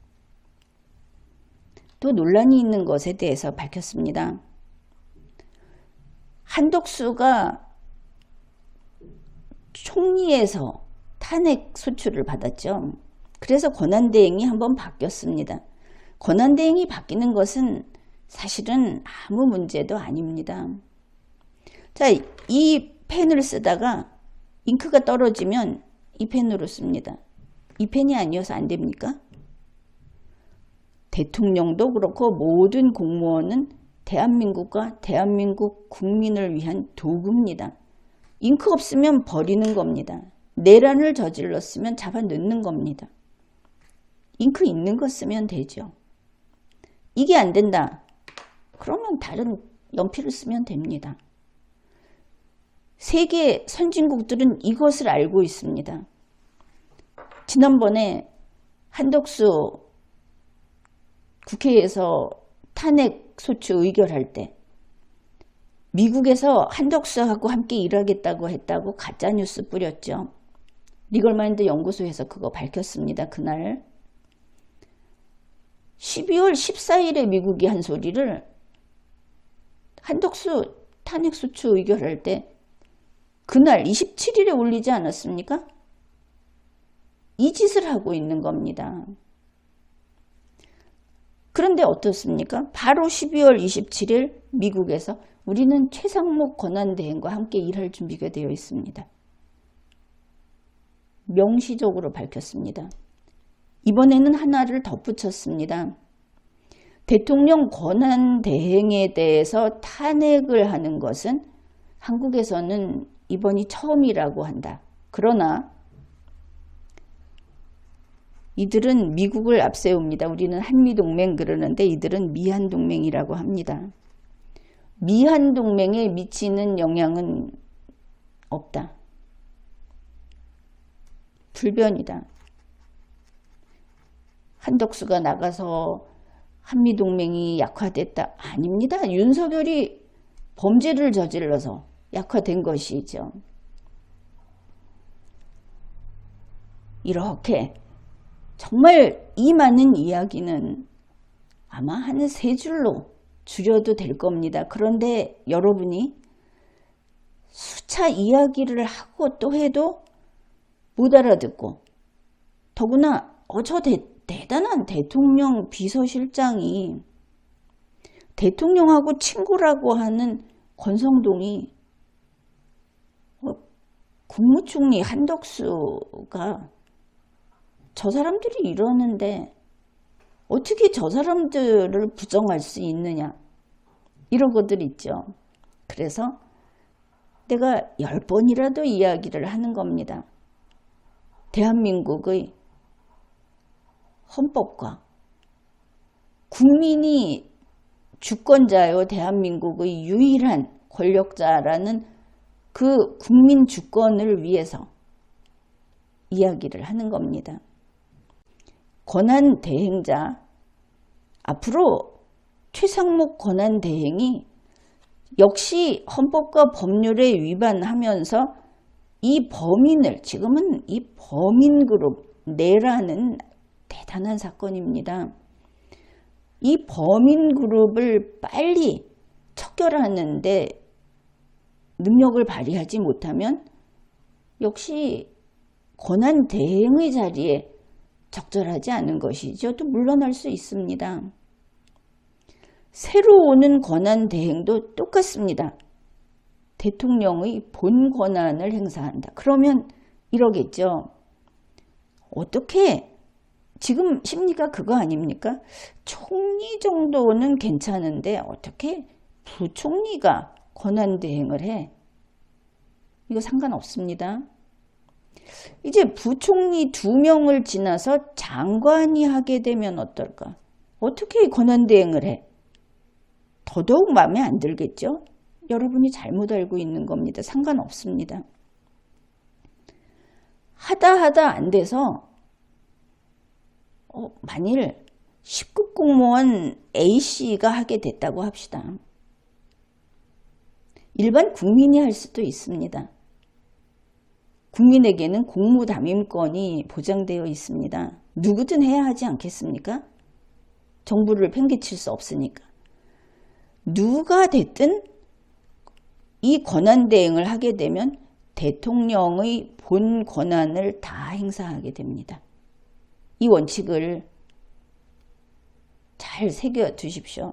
또 논란이 있는 것에 대해서 밝혔습니다. 한덕수가 총리에서 탄핵 소추를 받았죠. 그래서 권한대행이 한번 바뀌었습니다. 권한대행이 바뀌는 것은 사실은 아무 문제도 아닙니다. 자, 이 펜을 쓰다가 잉크가 떨어지면 이 펜으로 씁니다. 이 펜이 아니어서 안 됩니까? 대통령도 그렇고 모든 공무원은 대한민국과 대한민국 국민을 위한 도구입니다. 잉크 없으면 버리는 겁니다. 내란을 저질렀으면 잡아 넣는 겁니다. 잉크 있는 거 쓰면 되죠. 이게 안 된다. 그러면 다른 연필을 쓰면 됩니다. 세계 선진국들은 이것을 알고 있습니다. 지난번에 한덕수 국회에서 탄핵 소추 의결할 때 미국에서 한덕수하고 함께 일하겠다고 했다고 가짜뉴스 뿌렸죠. 리걸마인드 연구소에서 그거 밝혔습니다. 그날 12월 14일에 미국이 한 소리를 한덕수 탄핵소추 의결할 때 그날 27일에 올리지 않았습니까? 이 짓을 하고 있는 겁니다. 그런데 어떻습니까? 바로 12월 27일 미국에서 우리는 최상목 권한대행과 함께 일할 준비가 되어 있습니다. 명시적으로 밝혔습니다. 이번에는 하나를 덧붙였습니다. 대통령 권한대행에 대해서 탄핵을 하는 것은 한국에서는 이번이 처음이라고 한다. 그러나 이들은 미국을 앞세웁니다. 우리는 한미동맹 그러는데 이들은 미한동맹이라고 합니다. 미한동맹에 미치는 영향은 없다. 불변이다. 한덕수가 나가서 한미동맹이 약화됐다. 아닙니다. 윤석열이 범죄를 저질러서 약화된 것이죠. 이렇게 정말 이 많은 이야기는 아마 한 3줄로 줄여도 될 겁니다. 그런데 여러분이 수차 이야기를 하고 또 해도 못 알아듣고 더구나 저 대단한 대통령 비서실장이 대통령하고 친구라고 하는 권성동이 국무총리 한덕수가 저 사람들이 이러는데 어떻게 저 사람들을 부정할 수 있느냐 이런 것들 있죠. 그래서 내가 10번이라도 이야기를 하는 겁니다. 대한민국의 헌법과 국민이 주권자요 대한민국의 유일한 권력자라는 그 국민 주권을 위해서 이야기를 하는 겁니다. 권한대행자, 앞으로 최상목 권한대행이 역시 헌법과 법률에 위반하면서 이 범인을, 지금은 이 범인 그룹 내라는 대단한 사건입니다. 이 범인 그룹을 빨리 척결하는데 능력을 발휘하지 못하면 역시 권한대행의 자리에 적절하지 않은 것이죠. 또 물러날 수 있습니다. 새로 오는 권한대행도 똑같습니다. 대통령의 본 권한을 행사한다. 그러면 이러겠죠. 어떻게 지금 심리가 그거 아닙니까? 총리 정도는 괜찮은데 어떻게 부총리가 권한대행을 해? 이거 상관없습니다. 이제 부총리 2명을 지나서 장관이 하게 되면 어떨까? 어떻게 권한대행을 해? 더더욱 마음에 안 들겠죠? 여러분이 잘못 알고 있는 겁니다. 상관없습니다. 하다 안 돼서 만일 10급 공무원 A씨가 하게 됐다고 합시다. 일반 국민이 할 수도 있습니다. 국민에게는 공무담임권이 보장되어 있습니다. 누구든 해야 하지 않겠습니까? 정부를 팽개칠 수 없으니까. 누가 됐든 이 권한대행을 하게 되면 대통령의 본 권한을 다 행사하게 됩니다. 이 원칙을 잘 새겨 두십시오.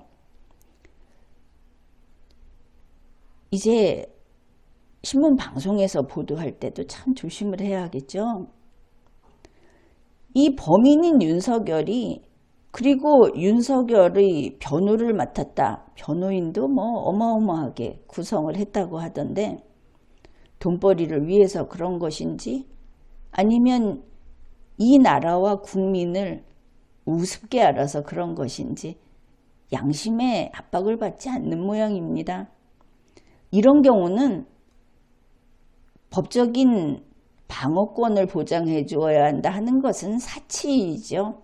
이제 신문 방송에서 보도할 때도 참 조심을 해야겠죠. 이 범인인 윤석열이 그리고 윤석열의 변호를 맡았다. 변호인도 어마어마하게 구성을 했다고 하던데 돈벌이를 위해서 그런 것인지 아니면 이 나라와 국민을 우습게 알아서 그런 것인지 양심의 압박을 받지 않는 모양입니다. 이런 경우는 법적인 방어권을 보장해 주어야 한다 하는 것은 사치이죠.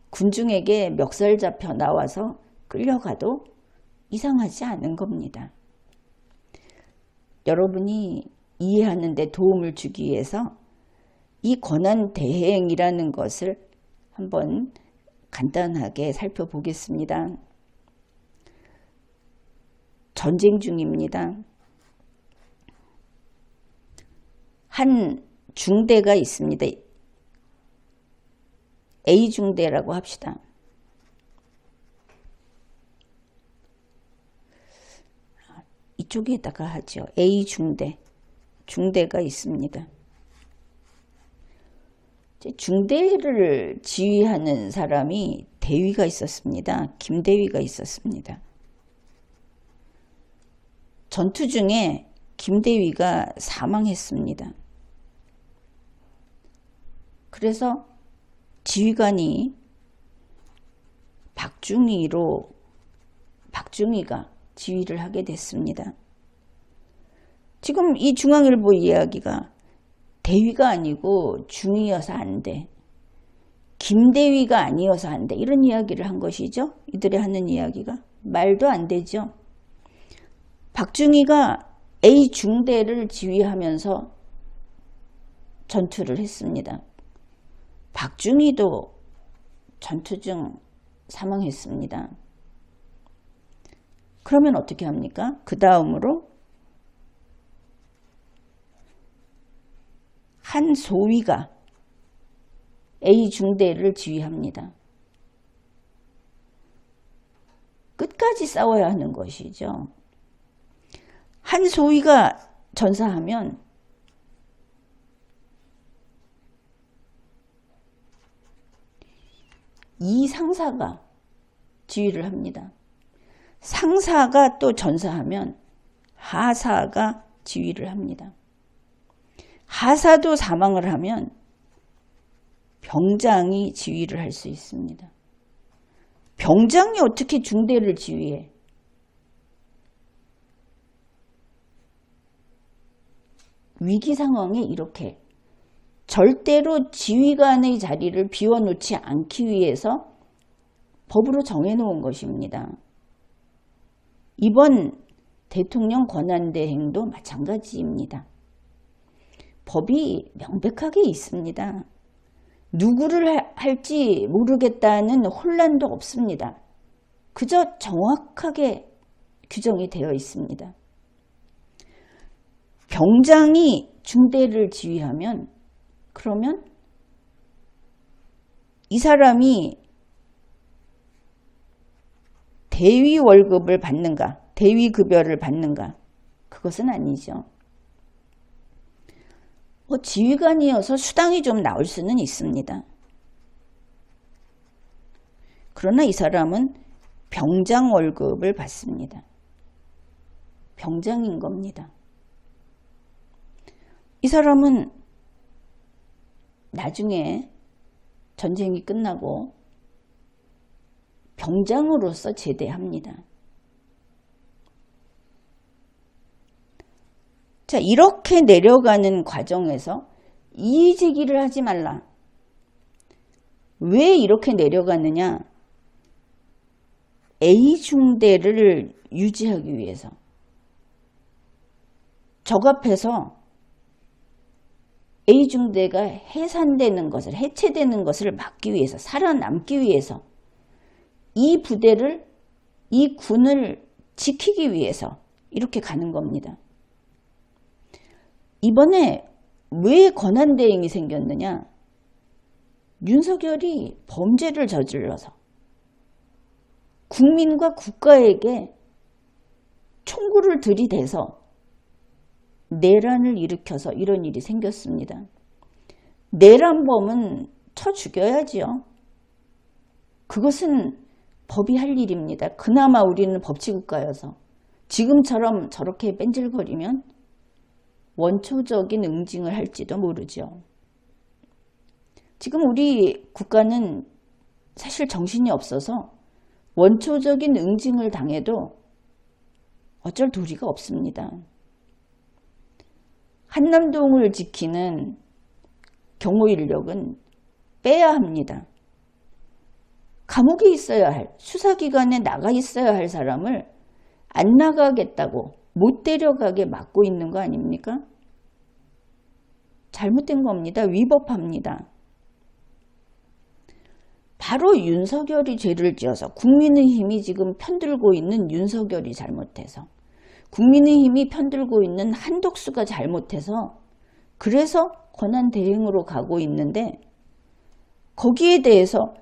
군중에게 멱살 잡혀 나와서 끌려가도 이상하지 않은 겁니다. 여러분이 이해하는 데 도움을 주기 위해서 이 권한 대행이라는 것을 한번 간단하게 살펴보겠습니다. 전쟁 중입니다. 한 중대가 있습니다. A 중대라고 합시다. 이쪽에다가 하죠. A 중대. 중대가 있습니다. 중대를 지휘하는 사람이 대위가 있었습니다. 김대위가 있었습니다. 전투 중에 김대위가 사망했습니다. 그래서 지휘관이 박중희가 지휘를 하게 됐습니다. 지금 이 중앙일보 이야기가 대위가 아니고 중위여서 안 돼. 김대위가 아니어서 안 돼. 이런 이야기를 한 것이죠. 이들이 하는 이야기가. 말도 안 되죠. 박중희가 A 중대를 지휘하면서 전투를 했습니다. 박중희도 전투 중 사망했습니다. 그러면 어떻게 합니까? 그 다음으로 한 소위가 A 중대를 지휘합니다. 끝까지 싸워야 하는 것이죠. 한 소위가 전사하면 이 상사가 지휘를 합니다. 상사가 또 전사하면 하사가 지휘를 합니다. 하사도 사망을 하면 병장이 지휘를 할 수 있습니다. 병장이 어떻게 중대를 지휘해? 위기 상황에 이렇게 절대로 지휘관의 자리를 비워놓지 않기 위해서 법으로 정해놓은 것입니다. 이번 대통령 권한대행도 마찬가지입니다. 법이 명백하게 있습니다. 누구를 할지 모르겠다는 혼란도 없습니다. 그저 정확하게 규정이 되어 있습니다. 병장이 중대를 지휘하면 그러면 이 사람이 대위 월급을 받는가, 대위 급여를 받는가? 그것은 아니죠. 지휘관이어서 수당이 좀 나올 수는 있습니다. 그러나 이 사람은 병장 월급을 받습니다. 병장인 겁니다. 이 사람은 나중에 전쟁이 끝나고 병장으로서 제대합니다. 자, 이렇게 내려가는 과정에서 이의제기를 하지 말라. 왜 이렇게 내려가느냐? A중대를 유지하기 위해서. 적합해서 A중대가 해산되는 것을, 해체되는 것을 막기 위해서, 살아남기 위해서, 이 부대를, 이 군을 지키기 위해서 이렇게 가는 겁니다. 이번에 왜 권한대행이 생겼느냐? 윤석열이 범죄를 저질러서 국민과 국가에게 총구를 들이대서 내란을 일으켜서 이런 일이 생겼습니다. 내란범은 쳐 죽여야지요. 그것은 법이 할 일입니다. 그나마 우리는 법치국가여서 지금처럼 저렇게 뺀질거리면 원초적인 응징을 할지도 모르죠. 지금 우리 국가는 사실 정신이 없어서 원초적인 응징을 당해도 어쩔 도리가 없습니다. 한남동을 지키는 경호 인력은 빼야 합니다. 감옥에 있어야 할, 수사기관에 나가 있어야 할 사람을 안 나가겠다고 못 데려가게 막고 있는 거 아닙니까? 잘못된 겁니다. 위법합니다. 바로 윤석열이 죄를 지어서 국민의힘이 지금 편들고 있는 윤석열이 잘못해서 국민의힘이 편들고 있는 한덕수가 잘못해서 그래서 권한대행으로 가고 있는데 거기에 대해서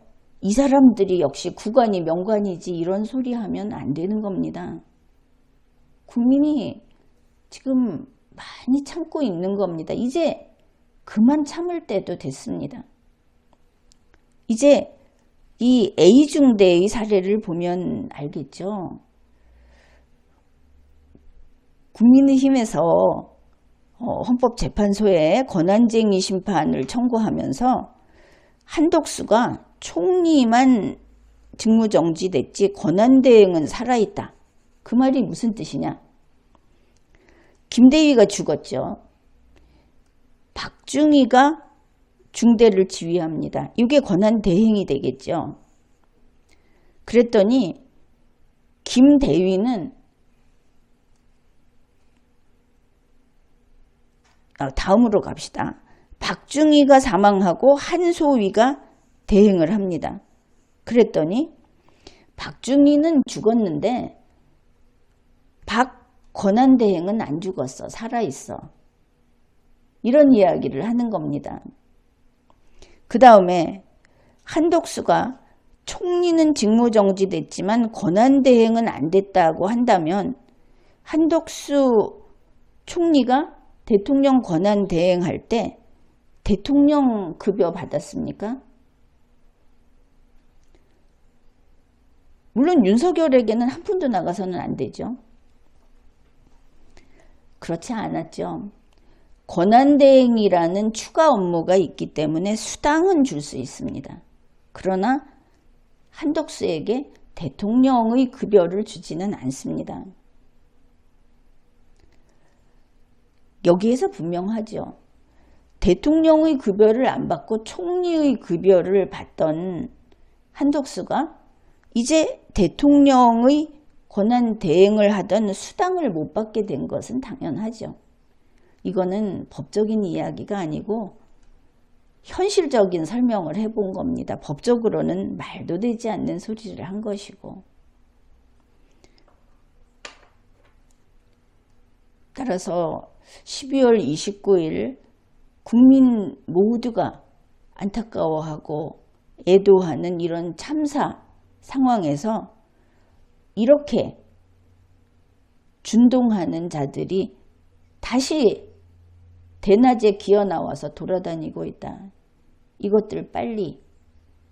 이 사람들이 역시 국관이 명관이지 이런 소리 하면 안 되는 겁니다. 국민이 지금 많이 참고 있는 겁니다. 이제 그만 참을 때도 됐습니다. 이제 이 A중대의 사례를 보면 알겠죠. 국민의힘에서 헌법재판소에 권한쟁의 심판을 청구하면서 한덕수가 총리만 직무정지됐지 권한대행은 살아있다. 그 말이 무슨 뜻이냐? 김대위가 죽었죠. 박중희가 중대를 지휘합니다. 이게 권한대행이 되겠죠. 그랬더니 김대위는 다음으로 갑시다. 박중희가 사망하고 한소위가 대행을 합니다. 그랬더니 박중희는 죽었는데 권한대행은 안 죽었어. 살아있어. 이런 이야기를 하는 겁니다. 그 다음에 한덕수가 총리는 직무정지됐지만 권한대행은 안 됐다고 한다면 한덕수 총리가 대통령 권한대행할 때 대통령 급여 받았습니까? 물론 윤석열에게는 한 푼도 나가서는 안 되죠. 그렇지 않았죠. 권한대행이라는 추가 업무가 있기 때문에 수당은 줄 수 있습니다. 그러나 한덕수에게 대통령의 급여를 주지는 않습니다. 여기에서 분명하죠. 대통령의 급여를 안 받고 총리의 급여를 받던 한덕수가 이제 대통령의 권한 대행을 하던 수당을 못 받게 된 것은 당연하죠. 이거는 법적인 이야기가 아니고 현실적인 설명을 해본 겁니다. 법적으로는 말도 되지 않는 소리를 한 것이고. 따라서 12월 29일 국민 모두가 안타까워하고 애도하는 이런 참사 상황에서 이렇게 준동하는 자들이 다시 대낮에 기어 나와서 돌아다니고 있다. 이것들 빨리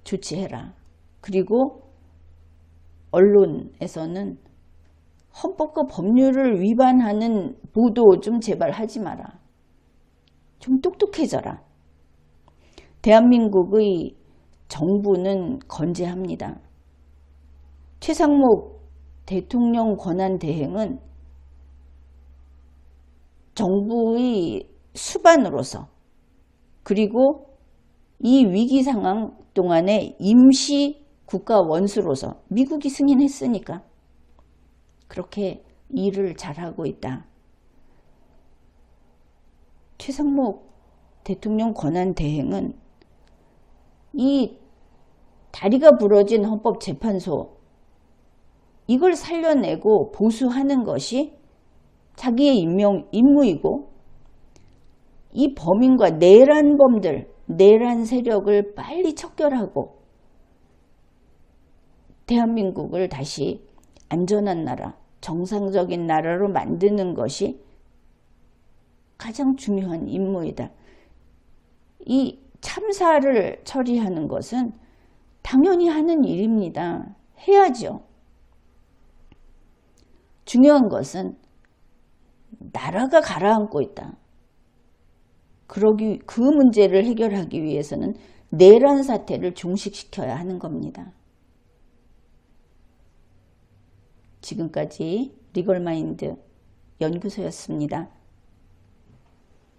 조치해라. 그리고 언론에서는 헌법과 법률을 위반하는 보도 좀 제발 하지 마라. 좀 똑똑해져라. 대한민국의 정부는 건재합니다. 최상목 대통령 권한 대행은 정부의 수반으로서 그리고 이 위기 상황 동안에 임시 국가 원수로서 미국이 승인했으니까 그렇게 일을 잘하고 있다. 최상목 대통령 권한 대행은 이 다리가 부러진 헌법재판소 이걸 살려내고 보수하는 것이 자기의 임무이고 이 범인과 내란 세력을 빨리 척결하고 대한민국을 다시 안전한 나라, 정상적인 나라로 만드는 것이 가장 중요한 임무이다. 이 참사를 처리하는 것은 당연히 하는 일입니다. 해야죠. 중요한 것은 나라가 가라앉고 있다. 그 문제를 해결하기 위해서는 내란 사태를 종식시켜야 하는 겁니다. 지금까지 리걸마인드 연구소였습니다.